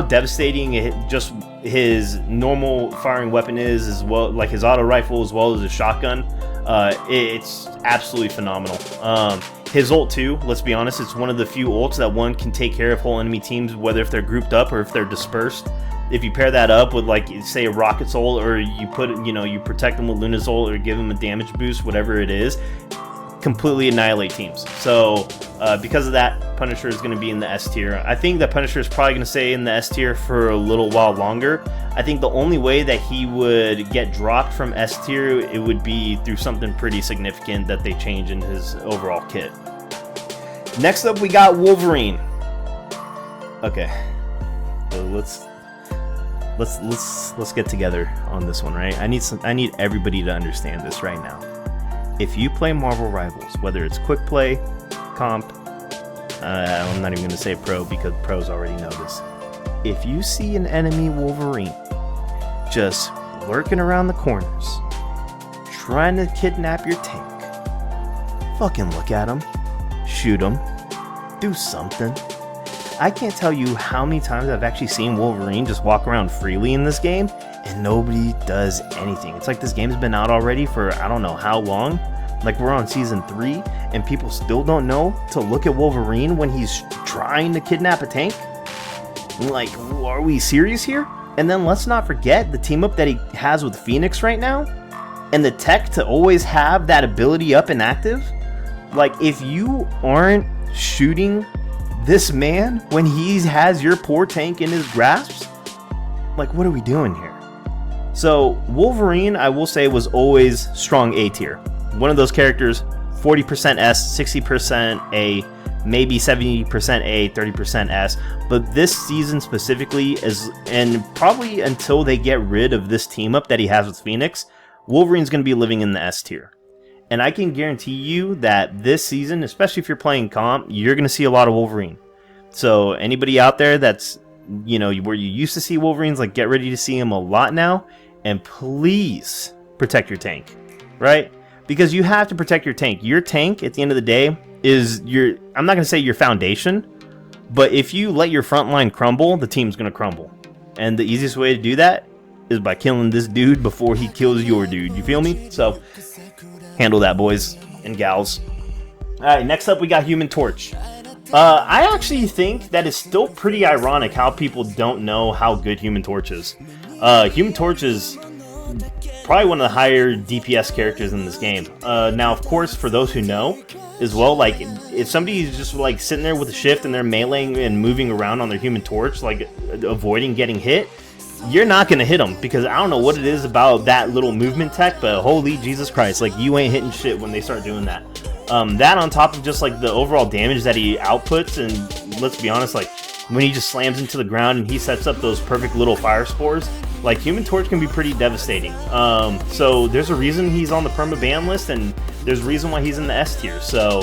devastating just his normal firing weapon is, as well, like his auto rifle as well as his shotgun, it's absolutely phenomenal. His ult too, let's be honest, it's one of the few ults that, one, can take care of whole enemy teams, whether if they're grouped up or if they're dispersed. If you pair that up with, like, say, a Rocket's ult, or you you protect them with Luna's ult, or give them a damage boost, whatever it is, completely annihilate teams. So because of that, Punisher is going to be in the S tier. I think that Punisher is probably going to stay in the S tier for a little while longer. I think the only way that he would get dropped from S tier, it would be through something pretty significant that they change in his overall kit. Next up, we got Wolverine. Okay, so let's get together on this one, right? I need everybody to understand this right now. If you play Marvel Rivals, whether it's quick play, comp, I'm not even going to say pro because pros already know this. If you see an enemy Wolverine just lurking around the corners, trying to kidnap your tank, fucking look at him, shoot him, do something. I can't tell you how many times I've actually seen Wolverine just walk around freely in this game, and nobody does anything. It's like this game's been out already for I don't know how long, Like we're on season 3 and people still don't know to look at Wolverine when he's trying to kidnap a tank? Like, are we serious here? And then let's not forget the team up that he has with Phoenix right now, and the tech to always have that ability up and active. Like, if you aren't shooting this man when he has your poor tank in his grasp, like, what are we doing here? So Wolverine, I will say, was always strong A tier. One of those characters, 40% S, 60% A, maybe 70% A, 30% S. But this season specifically is, and probably until they get rid of this team up that he has with Phoenix, Wolverine's going to be living in the S tier. And I can guarantee you that this season, especially if you're playing comp, you're going to see a lot of Wolverine. So anybody out there that's, you know, where you used to see Wolverines, like, get ready to see him a lot now. And please protect your tank, right? Because you have to protect your tank. Your tank, at the end of the day, is your, I'm not going to say your foundation, but if you let your front line crumble, the team's going to crumble. And the easiest way to do that is by killing this dude before he kills your dude. You feel me? So, handle that, boys and gals. Alright, next up we got Human Torch. I actually think that it's still pretty ironic how people don't know how good Human Torch is. Human Torch is probably one of the higher DPS characters in this game. Now, of course, for those who know as well, like, if somebody's just like sitting there with a shift and they're meleeing and moving around on their Human Torch, like avoiding getting hit, you're not going to hit them, because I don't know what it is about that little movement tech, but holy Jesus Christ, like, you ain't hitting shit when they start doing that. That on top of just like the overall damage that he outputs, and let's be honest, like, when he just slams into the ground and he sets up those perfect little fire spores, like, Human Torch can be pretty devastating. So there's a reason he's on the perma ban list, and there's a reason why he's in the S tier. So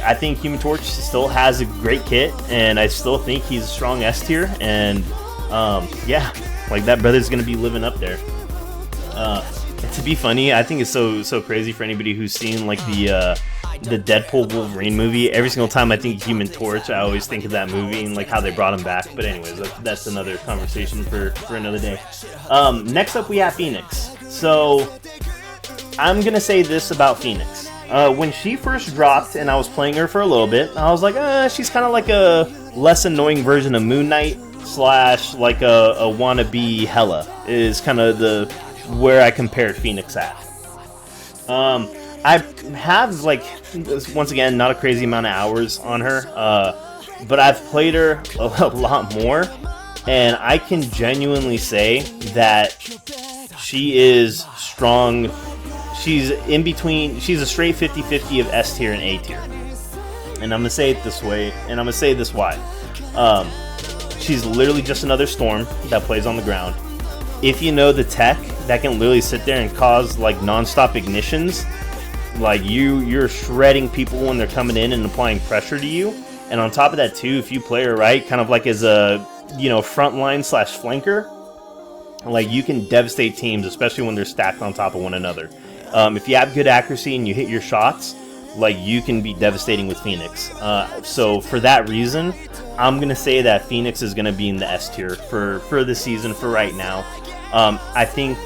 I think Human Torch still has a great kit, and I still think he's a strong S tier, and yeah, like, that brother's gonna be living up there. And to be funny, I think it's so crazy for anybody who's seen like the Deadpool Wolverine movie. Every single time I think Human Torch, I always think of that movie and like how they brought him back. But anyways, that's another conversation for another day. Next up we have Phoenix. So I'm gonna say this about Phoenix. When she first dropped and I was playing her for a little bit, I was like, she's kind of like a less annoying version of Moon Knight / like a wannabe Hela is kind of the where I compared Phoenix at. I have, like, once again, not a crazy amount of hours on her, but I've played her a lot more, and I can genuinely say that she is strong. She's in between. She's a straight 50-50 of S tier and A tier. And I'm going to say it this way, and I'm going to say this why. She's literally just another Storm that plays on the ground. If you know the tech that can literally sit there and cause like non-stop ignitions, like you're shredding people when they're coming in and applying pressure to you. And on top of that too, if you play her right, kind of like as a, you know, frontline / flanker, like, you can devastate teams, especially when they're stacked on top of one another. If you have good accuracy and you hit your shots, like, you can be devastating with Phoenix. So for that reason, I'm gonna say that Phoenix is gonna be in the S tier for this season, for right now. I think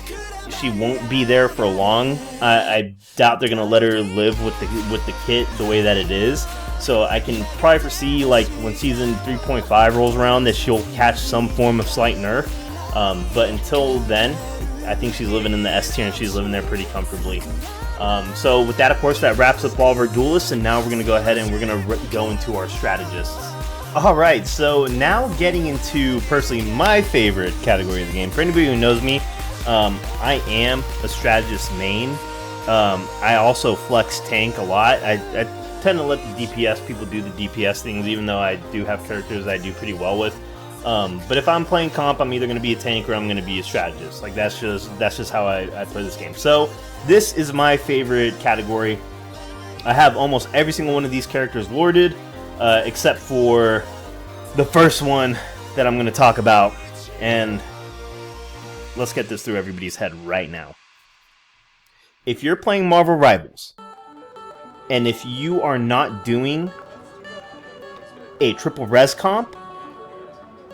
she won't be there for long. I doubt they're gonna let her live with the kit the way that it is. So I can probably foresee, like, when season 3.5 rolls around, that she'll catch some form of slight nerf. But until then, I think she's living in the S tier, and she's living there pretty comfortably. So with that, of course, that wraps up all of our duelists, and now we're gonna go ahead and we're gonna go into our strategists. Alright, so now getting into, personally, my favorite category of the game. For anybody who knows me, I am a strategist main. I also flex tank a lot. I tend to let the DPS people do the DPS things, even though I do have characters I do pretty well with. But if I'm playing comp, I'm either going to be a tank or I'm going to be a strategist. Like, that's just how I play this game. So this is my favorite category. I have almost every single one of these characters lorded, except for the first one that I'm going to talk about. And let's get this through everybody's head right now. If you're playing Marvel Rivals, and if you are not doing a triple res comp,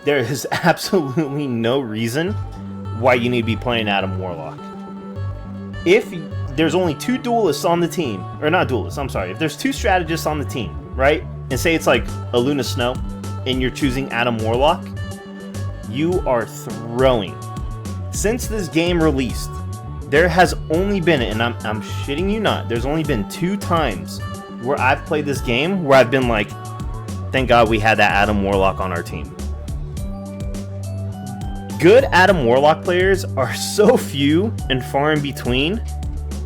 there is absolutely no reason why you need to be playing Adam Warlock. If there's only 2 duelists on the team, or not duelists, I'm sorry, if there's 2 strategists on the team, right, and say it's like a Luna Snow, and you're choosing Adam Warlock, you are throwing. Since this game released, there has only been, and I'm shitting you not, there's only been 2 times where I've played this game where I've been like, thank God we had that Adam Warlock on our team. Good Adam Warlock players are so few and far in between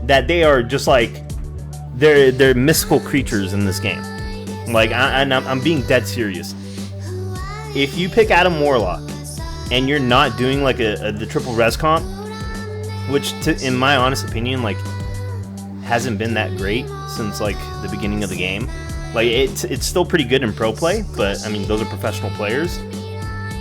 that they are just like, they're mystical creatures in this game. Like, I'm being dead serious. If you pick Adam Warlock and you're not doing like the triple res comp, which in my honest opinion, like, hasn't been that great since like the beginning of the game. Like, it's still pretty good in pro play, but I mean, those are professional players.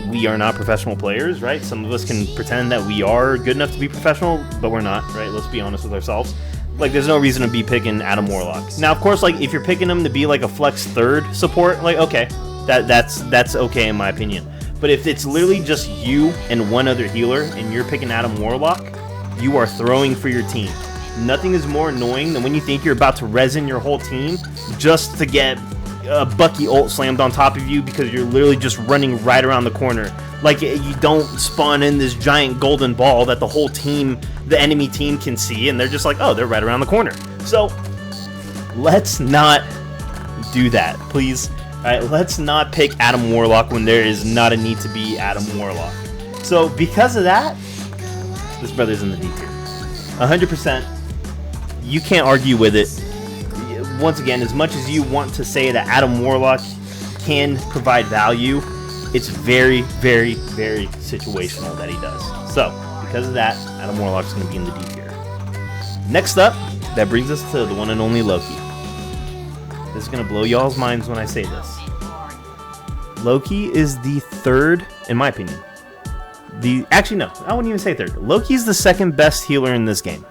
We are not professional players, right? Some of us can pretend that we are good enough to be professional, but we're not, right? Let's be honest with ourselves. Like, there's no reason to be picking Adam Warlock. Now, of course, like, if you're picking him to be like a flex third support, like, okay, that's okay in my opinion. But if it's literally just you and one other healer and you're picking Adam Warlock, you are throwing for your team. Nothing is more annoying than when you think you're about to resin your whole team just to get a Bucky ult slammed on top of you because you're literally just running right around the corner. Like, you don't spawn in this giant golden ball that the whole team, the enemy team, can see, and they're just like, oh, they're right around the corner. So let's not do that, please. Alright, let's not pick Adam Warlock when there is not a need to be Adam Warlock. So because of that, this brother's in the D tier. 100%. You can't argue with it. Once again, as much as you want to say that Adam Warlock can provide value, it's very, very, very situational that he does. So, because of that, Adam Warlock's going to be in the D tier. Next up, that brings us to the one and only Loki. This is going to blow y'all's minds when I say this. Loki is the third, in my opinion. Actually, no, I wouldn't even say third. Loki's the second best healer in this game.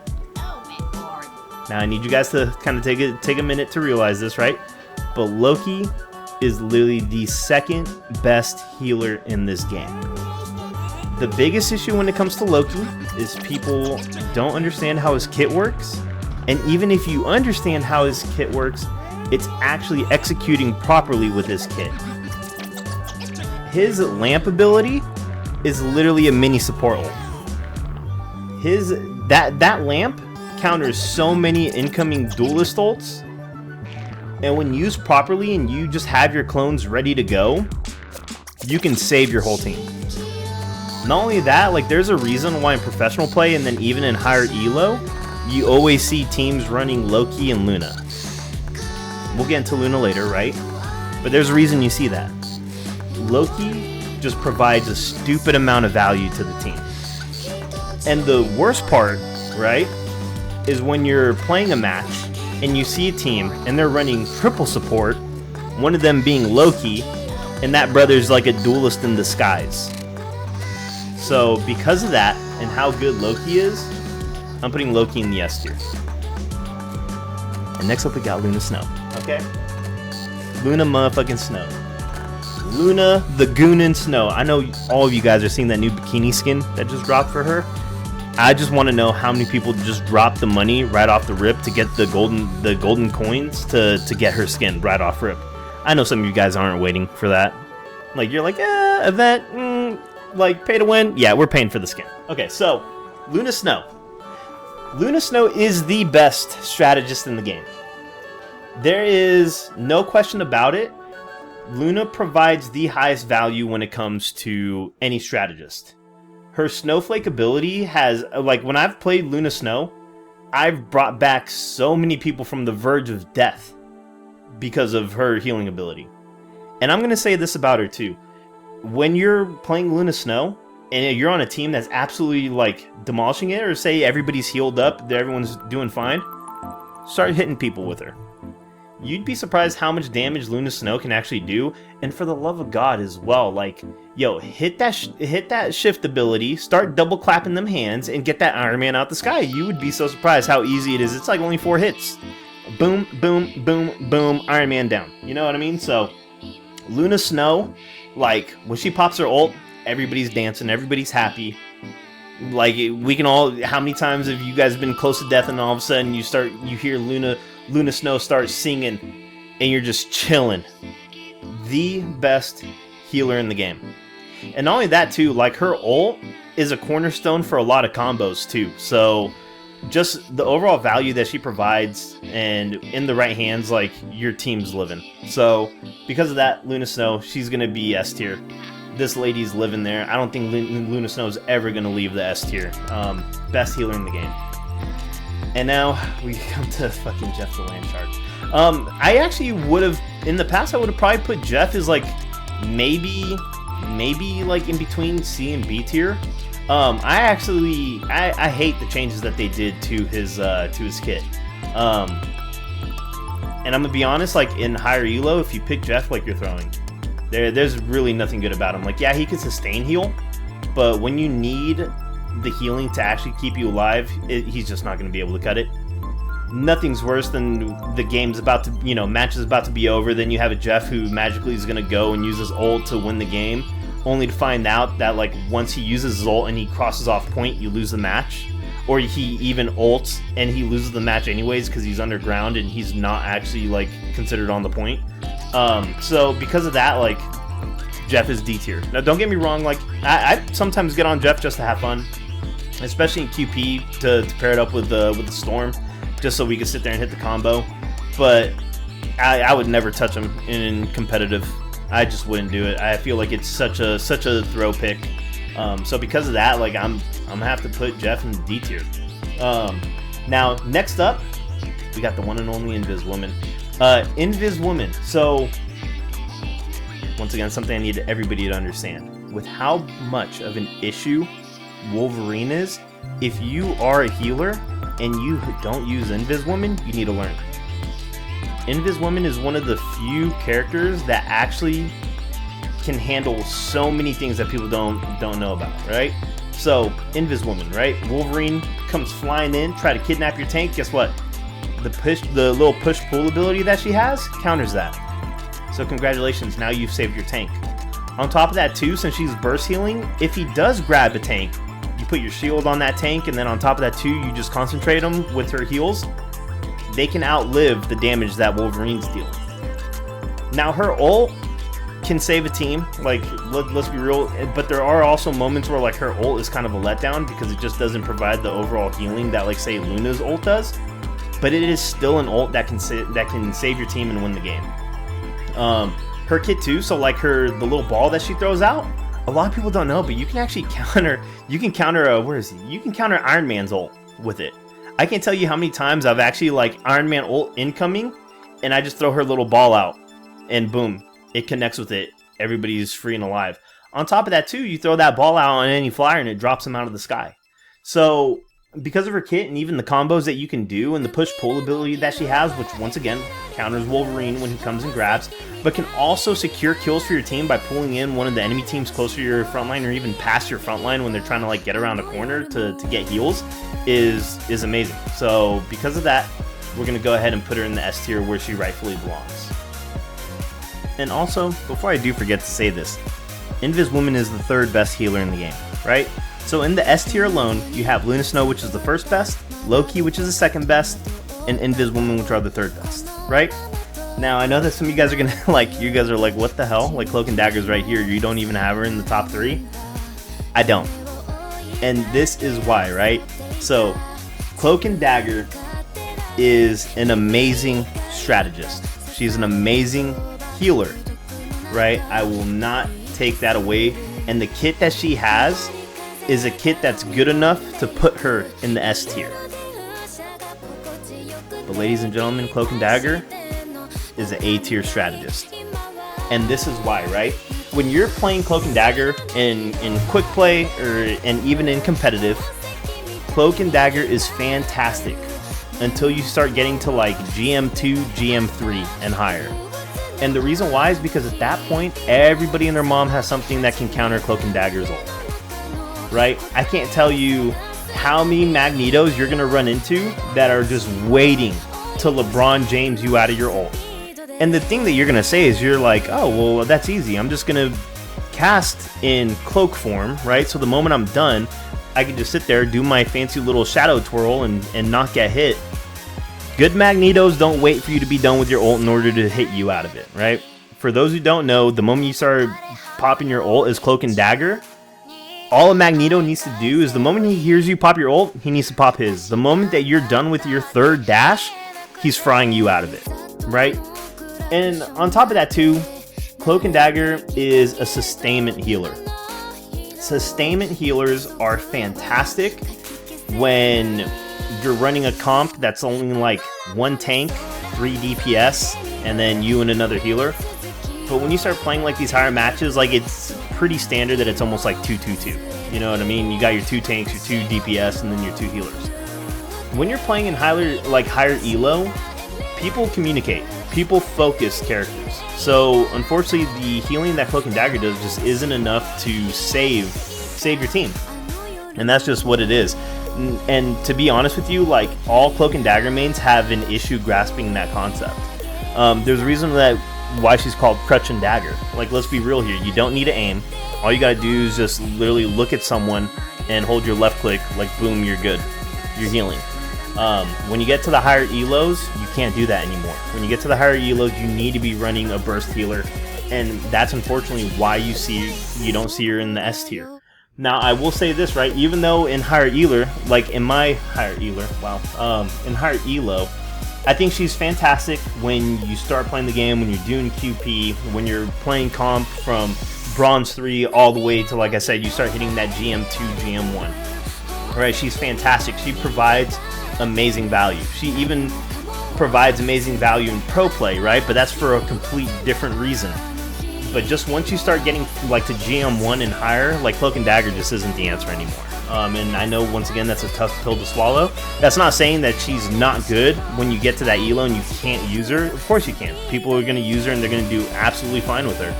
Now, I need you guys to kind of take a minute to realize this, right? But Loki is literally the second best healer in this game. The biggest issue when it comes to Loki is people don't understand how his kit works. And even if you understand how his kit works, it's actually executing properly with his kit. His lamp ability is literally a mini support ult. That lamp counters so many incoming duelist ults, and when used properly and you just have your clones ready to go, you can save your whole team. Not only that, like, there's a reason why in professional play and then even in higher elo, you always see teams running Loki and Luna. We'll get into Luna later, right? But there's a reason you see that. Loki just provides a stupid amount of value to the team. And the worst part, right, is when you're playing a match and you see a team and they're running triple support, one of them being Loki, and that brother's like a duelist in disguise. So because of that and how good Loki is, I'm putting Loki in the S tier. And next up we got Luna Snow. Okay? Luna motherfucking Snow. Luna the Goonin Snow. I know all of you guys are seeing that new bikini skin that just dropped for her. I just want to know how many people just dropped the money right off the rip to get the golden coins to get her skin right off rip. I know some of you guys aren't waiting for that. Like, you're like, event, like, pay to win. Yeah, we're paying for the skin. Okay, so Luna Snow. Luna Snow is the best strategist in the game. There is no question about it. Luna provides the highest value when it comes to any strategist. Her Snowflake ability has, like, when I've played Luna Snow, I've brought back so many people from the verge of death because of her healing ability. And I'm going to say this about her too. When you're playing Luna Snow and you're on a team that's absolutely, like, demolishing it, or say everybody's healed up, everyone's doing fine, start hitting people with her. You'd be surprised how much damage Luna Snow can actually do, and for the love of God as well, like, yo, hit that shift ability, start double clapping them hands, and get that Iron Man out the sky. You would be so surprised how easy it is. It's like only 4 hits. Boom, boom, boom, boom, Iron Man down. You know what I mean? So, Luna Snow, like, when she pops her ult, everybody's dancing, everybody's happy. Like, we can all, how many times have you guys been close to death and all of a sudden you hear Luna Snow start singing and you're just chilling? The best healer in the game. And not only that too, like, her ult is a cornerstone for a lot of combos too. So just the overall value that she provides, and in the right hands, like, your team's living. So because of that, Luna Snow, she's gonna be S tier. This lady's living there. I don't think Luna Snow is ever going to leave the S tier. Best healer in the game. And now we come to fucking Jeff the Land Shark. I actually would have, in the past, I would have probably put Jeff as like maybe like in between C and B tier. I hate the changes that they did to his kit. And I'm gonna be honest, like, in higher elo, if you pick Jeff, like, you're throwing. There's really nothing good about him. Like, yeah, he can sustain heal, but when you need the healing to actually keep you alive, he's just not going to be able to cut it. Nothing's worse than the game's about to, match is about to be over, then you have a Jeff who magically is going to go and use his ult to win the game, only to find out that, like, once he uses his ult and he crosses off point, you lose the match. Or he even ults and he loses the match anyways because he's underground and he's not actually, like, considered on the point. So because of that, like, Jeff is D tier. Now, don't get me wrong, like, I sometimes get on Jeff just to have fun, especially in QP to pair it up with the Storm, just so we can sit there and hit the combo. But I would never touch him in competitive. I just wouldn't do it. I feel like it's such a throw pick. So because of that, like, I'm gonna have to put Jeff in the D tier. Now, next up, we got the one and only Invis Woman. Invis Woman. So, once again, something I need everybody to understand. With how much of an issue Wolverine is, if you are a healer and you don't use Invis Woman, you need to learn. Invis Woman is one of the few characters that actually can handle so many things that people don't know about, right? So, Invis Woman, right? Wolverine comes flying in, try to kidnap your tank. Guess what? The little push-pull ability that she has counters that. So congratulations, now you've saved your tank. On top of that too, since she's burst healing, if he does grab a tank, you put your shield on that tank, and then on top of that too, you just concentrate them with her heals. They can outlive the damage that Wolverine's dealing. Now, her ult can save a team, like, let's be real, but there are also moments where, like, her ult is kind of a letdown because it just doesn't provide the overall healing that, like, say, Luna's ult does. But it is still an ult that can save your team and win the game. Her kit too, so, like, the little ball that she throws out, a lot of people don't know, but you can actually counter. You can counter You can counter Iron Man's ult with it. I can't tell you how many times I've actually, like, Iron Man ult incoming, and I just throw her little ball out, and boom, it connects with it. Everybody's free and alive. On top of that too, you throw that ball out on any flyer and it drops them out of the sky. So, because of her kit and even the combos that you can do and the push-pull ability that she has, which once again counters Wolverine when he comes and grabs, but can also secure kills for your team by pulling in one of the enemy teams closer to your front line or even past your front line when they're trying to, like, get around a corner to get heals, is amazing. So because of that, we're going to go ahead and put her in the S tier where she rightfully belongs. And also, before I do forget to say this, Invis Woman is the third best healer in the game, right? So in the S tier alone, you have Luna Snow, which is the first best, Loki, which is the second best, and Invis Woman, which are the third best, right? Now, I know that some of you guys are gonna you guys are like, what the hell? Like, Cloak and Dagger's right here. You don't even have her in the top 3? I don't. And this is why, right? So, Cloak and Dagger is an amazing strategist. She's an amazing healer, right? I will not take that away. And the kit that she has is a kit that's good enough to put her in the S tier. But ladies and gentlemen, Cloak and Dagger is an A tier strategist. And this is why, right? When you're playing Cloak and Dagger in quick play and even in competitive, Cloak and Dagger is fantastic until you start getting to, like, GM2, GM3 and higher. And the reason why is because at that point, everybody and their mom has something that can counter Cloak and Dagger's ult. Right? I can't tell you how many Magnetos you're going to run into that are just waiting to LeBron James you out of your ult. And the thing that you're going to say is you're like, oh, well, that's easy. I'm just going to cast in Cloak form, right? So the moment I'm done, I can just sit there, do my fancy little shadow twirl, and not get hit. Good Magnetos don't wait for you to be done with your ult in order to hit you out of it, right? For those who don't know, the moment you start popping your ult is Cloak and Dagger. All a Magneto needs to do is the moment he hears you pop your ult, he needs to pop his. The moment that you're done with your third dash, he's frying you out of it, right? And on top of that too, Cloak and Dagger is a sustainment healer. Sustainment healers are fantastic when you're running a comp that's only like 1 tank, 3 DPS, and then you and another healer. But when you start playing like these higher matches, like it's pretty standard that it's almost like 2-2-2. You know what I mean? You got your 2 tanks, your 2 DPS, and then your 2 healers. When you're playing in higher elo, people communicate. People focus characters. So unfortunately, the healing that Cloak and Dagger does just isn't enough to save your team. And that's just what it is. And to be honest with you, like all Cloak and Dagger mains have an issue grasping that concept. There's a reason why she's called Crutch and Dagger. Like, let's be real here. You don't need to aim. All you gotta do is just literally look at someone and hold your left click, like boom, you're good. You're healing. When you get to the higher elos, you can't do that anymore. When you get to the higher elos, you need to be running a burst healer, and that's unfortunately why you don't see her in the S tier. Now, I will say this, right? Even though in higher eler, like in my higher eler, in higher elo, I think she's fantastic when you start playing the game, when you're doing QP, when you're playing comp from Bronze 3 all the way to, like I said, you start hitting that GM2, GM1. Right? She's fantastic. She provides amazing value. She even provides amazing value in pro play, right? But that's for a complete different reason. But just once you start getting like to GM1 and higher, like Cloak and Dagger just isn't the answer anymore. And I know, once again, that's a tough pill to swallow. That's not saying that she's not good when you get to that elo and you can't use her. Of course you can. People are going to use her and they're going to do absolutely fine with her.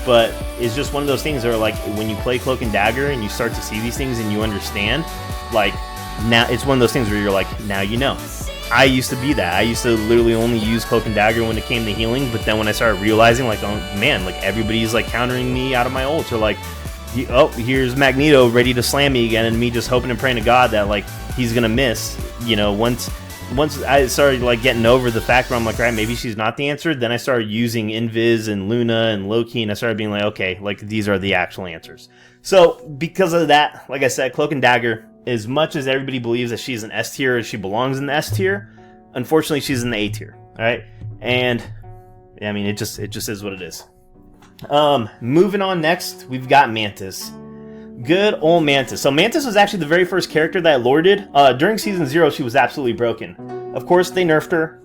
But it's just one of those things where, like, when you play Cloak and Dagger and you start to see these things and you understand, like, now it's one of those things where you're like, now you know. I used to be that. I used to literally only use Cloak and Dagger when it came to healing, but then when I started realizing, like, oh man, like everybody's like countering me out of my ults, or like, oh, here's Magneto ready to slam me again, and me just hoping and praying to God that like he's gonna miss. You know, once I started like getting over the fact where I'm like, right, maybe she's not the answer, then I started using Invis and Luna and Loki, and I started being like, okay, like these are the actual answers. So because of that, like I said, Cloak and Dagger, as much as everybody believes that she's an S tier, or she belongs in the S tier, unfortunately she's in the A tier. All right, and yeah, I mean it just is what it is. Moving on, next we've got Mantis. Good old Mantis. So Mantis was actually the very first character that I lorded. During Season 0, she was absolutely broken. Of course, they nerfed her.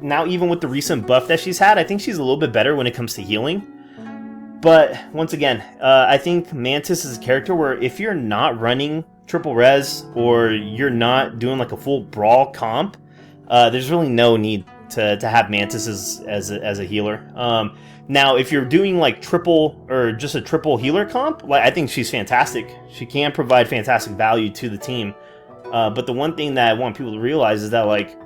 Now, even with the recent buff that she's had, I think she's a little bit better when it comes to healing. But, once again, I think Mantis is a character where if you're not running triple res, or you're not doing like a full brawl comp, there's really no need to have Mantis as a healer. Now, if you're doing like triple or just a triple healer comp, like I think she's fantastic. She can provide fantastic value to the team. But the one thing that I want people to realize is that, like,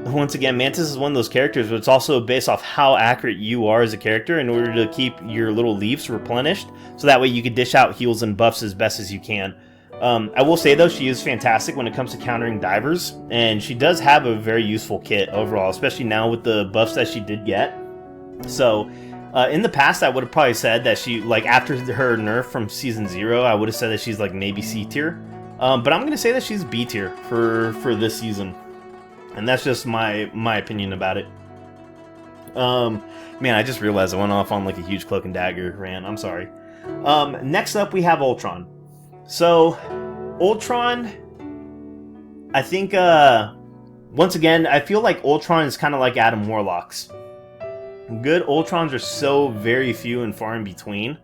once again, Mantis is one of those characters, but it's also based off how accurate you are as a character in order to keep your little leaves replenished, so that way you can dish out heals and buffs as best as you can. I will say, though, she is fantastic when it comes to countering divers, and she does have a very useful kit overall, especially now with the buffs that she did get. So, in the past, I would have probably said that she, like, after her nerf from Season 0, I would have said that she's, like, maybe C tier. But I'm going to say that she's B tier for this season. And that's just my opinion about it. Man, I just realized I went off on, like, a huge Cloak and Dagger rant. I'm sorry. Next up, we have Ultron. So, Ultron, I think, once again, I feel like Ultron is kind of like Adam Warlock's. Good Ultrons are so very few and far in between.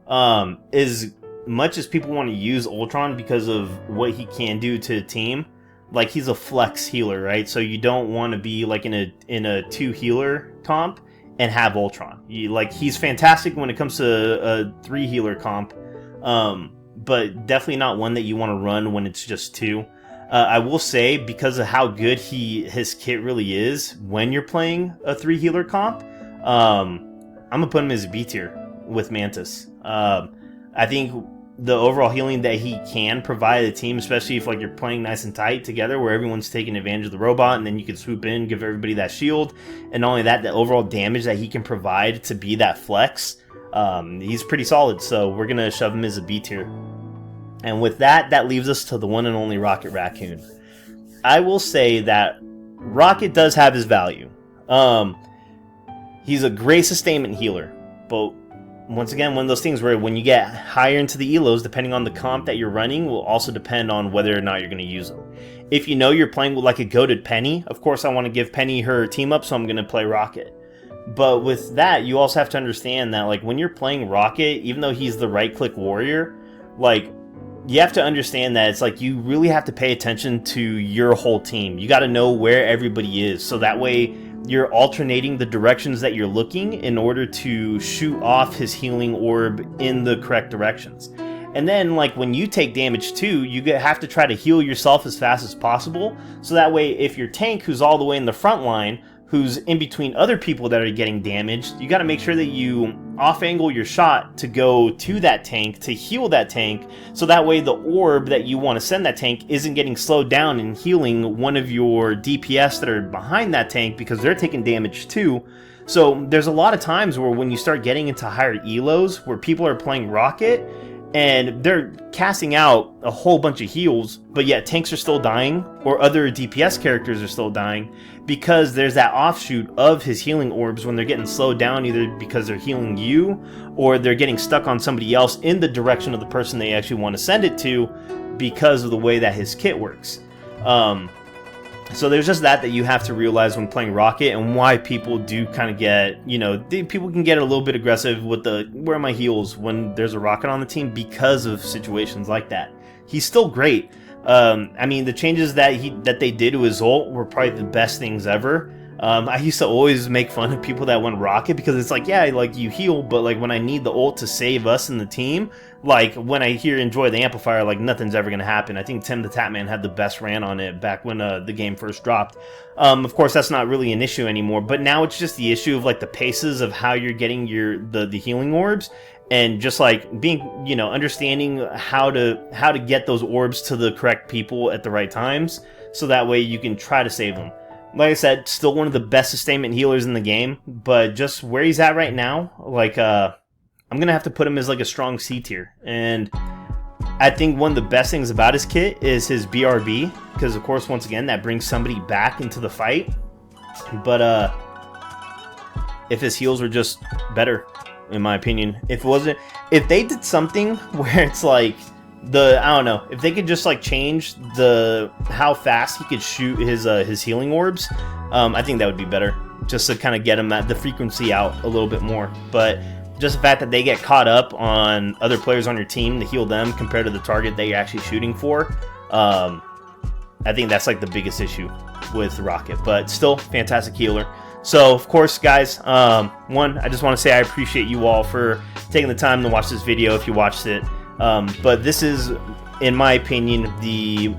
As much as people want to use Ultron because of what he can do to a team, like, he's a flex healer, right? So you don't want to be like in a 2 healer comp and have Ultron. He's fantastic when it comes to a 3 healer comp, but definitely not one that you want to run when it's just 2. I will say, because of how good his kit really is when you're playing a 3 healer comp, I'm gonna put him as B tier with Mantis. I think the overall healing that he can provide the team, especially if like you're playing nice and tight together where everyone's taking advantage of the robot, and then you can swoop in, give everybody that shield, and not only that, the overall damage that he can provide to be that flex, he's pretty solid. So we're gonna shove him as a B tier. And with that, that leaves us to the one and only Rocket Raccoon. I will say that Rocket does have his value. He's a great sustainment healer, but once again, one of those things where when you get higher into the elos, depending on the comp that you're running, will also depend on whether or not you're going to use them. If you know you're playing with like a goated Penny, of course I want to give Penny her team up, so I'm going to play Rocket. But with that, you also have to understand that like when you're playing Rocket, even though he's the right-click warrior, like you have to understand that it's like you really have to pay attention to your whole team. You got to know where everybody is, so that way you're alternating the directions that you're looking in order to shoot off his healing orb in the correct directions. And then like when you take damage too, you have to try to heal yourself as fast as possible, so that way if your tank, who's all the way in the front line, who's in between other people that are getting damaged, you got to make sure that you off-angle your shot to go to that tank, to heal that tank, so that way the orb that you want to send that tank isn't getting slowed down and healing one of your DPS that are behind that tank, because they're taking damage too. So there's a lot of times where when you start getting into higher elos, where people are playing Rocket, and they're casting out a whole bunch of heals, but yet tanks are still dying, or other DPS characters are still dying, because there's that offshoot of his healing orbs when they're getting slowed down, either because they're healing you, or they're getting stuck on somebody else in the direction of the person they actually want to send it to, because of the way that his kit works. So there's just that you have to realize when playing Rocket, and why people do kind of get, you know, people can get a little bit aggressive with the where are my heals when there's a Rocket on the team, because of situations like that. He's still great. I mean, the changes that they did to his ult were probably the best things ever. I used to always make fun of people that went Rocket, because it's like, yeah, like you heal, but like when I need the ult to save us and the team, like when I hear enjoy the amplifier, like nothing's ever gonna happen. I think Tim the Tatman had the best rant on it back when the game first dropped. Of course, that's not really an issue anymore, but now it's just the issue of like the paces of how you're getting the healing orbs, and just like being, you know, understanding how to get those orbs to the correct people at the right times, so that way you can try to save them. Like I said, still one of the best sustainment healers in the game, but just where he's at right now, like I'm gonna have to put him as like a strong C tier. And I think one of the best things about his kit is his BRB, because of course, once again, that brings somebody back into the fight. But if his heals were just better, in my opinion, if they did something where it's like I don't know, if they could just like change how fast he could shoot his healing orbs, I think that would be better, just to kind of get him at the frequency out a little bit more. But just the fact that they get caught up on other players on your team to heal them compared to the target that you're actually shooting for, I think that's like the biggest issue with Rocket. But still, fantastic healer. So of course, guys, one, I just want to say I appreciate you all for taking the time to watch this video if you watched it. But this is, in my opinion, the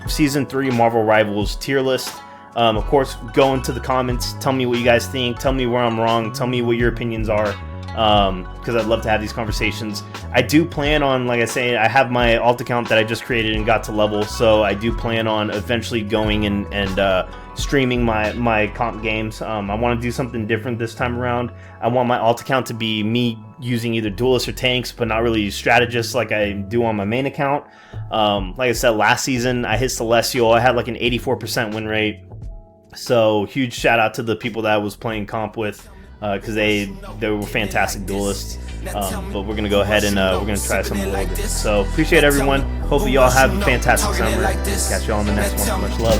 Season 3 Marvel Rivals tier list. Of course, go into the comments, tell me what you guys think, tell me where I'm wrong, tell me what your opinions are, because I'd love to have these conversations. I do plan on, like I say, I have my alt account that I just created and got to level, so I do plan on eventually going and streaming my comp games. I want to do something different this time around. I want my alt account to be me using either duelists or tanks, but not really strategists like I do on my main account. Like I said, last season I hit Celestial. I had like an 84% win rate. So huge shout out to the people that I was playing comp with, because they were fantastic duelists. But we're gonna go ahead and we're gonna try some more of it. So appreciate everyone. Hopefully y'all have a fantastic summer. Catch y'all on the next one. Much love.